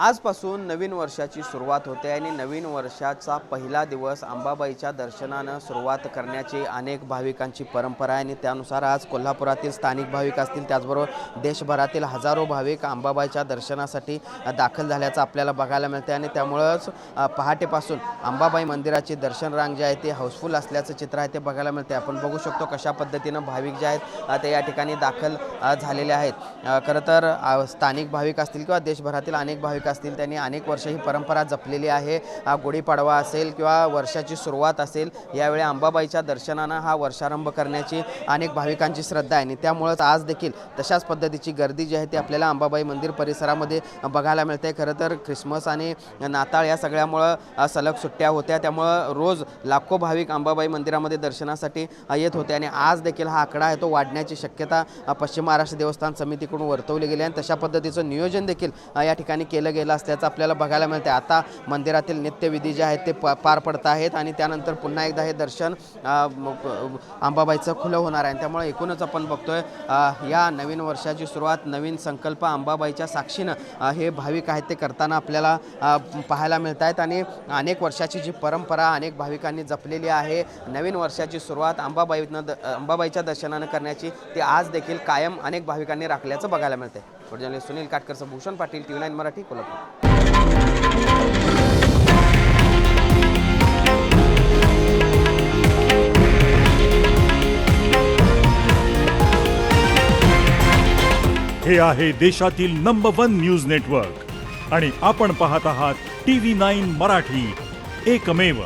आजपासून नवीन वर्षाची सुरुवात होते आणि नवीन वर्षाचा पहिला दिवस अंबाबाईच्या दर्शनानं सुरुवात करण्याची अनेक भाविकांची परंपरा आहे आणि त्यानुसार आज कोल्हापुरातील स्थानिक भाविक असतील, त्याचबरोबर देशभरातील हजारो भाविक अंबाबाईच्या दर्शनासाठी दाखल झाल्याचं आपल्याला बघायला मिळते आणि त्यामुळंच पहाटेपासून अंबाबाई मंदिराची दर्शन रांग जी आहे ती हाऊसफुल असल्याचं चित्र आहे ते बघायला मिळते। आपण बघू शकतो कशा पद्धतीनं भाविक जे आहेत ते या ठिकाणी दाखल झालेले आहेत। खरं तर स्थानिक भाविक असतील किंवा देशभरातील अनेक भाविक असतील त्यांनी अनेक वर्ष ही परंपरा जपलेली आहे। गुढीपाडवा असेल किंवा वर्षाची सुरुवात असेल, यावेळी अंबाबाईच्या दर्शनानं हा वर्षारंभ करण्याची अनेक भाविकांची श्रद्धा आहे आणि त्यामुळेच आज देखील तशाच पद्धतीची गर्दी जी आहे ती आपल्याला अंबाबाई मंदिर परिसरामध्ये बघायला मिळते। खरं तर ख्रिसमस आणि नाताळ या सगळ्यामुळं सलग सुट्ट्या होत्या, त्यामुळं रोज लाखो भाविक अंबाबाई मंदिरामध्ये दर्शनासाठी येत होते आणि आज देखील हा आकडा आहे तो वाढण्याची शक्यता पश्चिम महाराष्ट्र देवस्थान समितीकडून वर्तवली गेली आणि तशा पद्धतीचं नियोजन देखील या ठिकाणी केलं गेलं असल्याचं आपल्याला बघायला मिळते। आता मंदिरातील नित्यविधी जे आहेत ते पार पडत आहेत आणि त्यानंतर पुन्हा एकदा हे दर्शन अंबाबाईचं खुलं होणार आहे। त्यामुळे एकूणच आपण बघतोय या नवीन वर्षाची सुरुवात, नवीन संकल्प अंबाबाईच्या साक्षीनं हे भाविक आहेत ते करताना आपल्याला पाहायला मिळत आहेत आणि अनेक वर्षाची जी परंपरा अनेक भाविकांनी जपलेली आहे, नवीन वर्षाची सुरुवात अंबाबाईच्या दर्शनानं करण्याची ती आज देखील कायम अनेक भाविकांनी राखल्याचं बघायला मिळते। जर्नलिस्ट सुनील काटकरसह भूषण पाटील, TV9 मराठी, कोल्हापूर। हे आहे देशातील नंबर 1 न्यूज नेटवर्क आणि आपण पाहत आहात TV9 मराठी, एकमेव।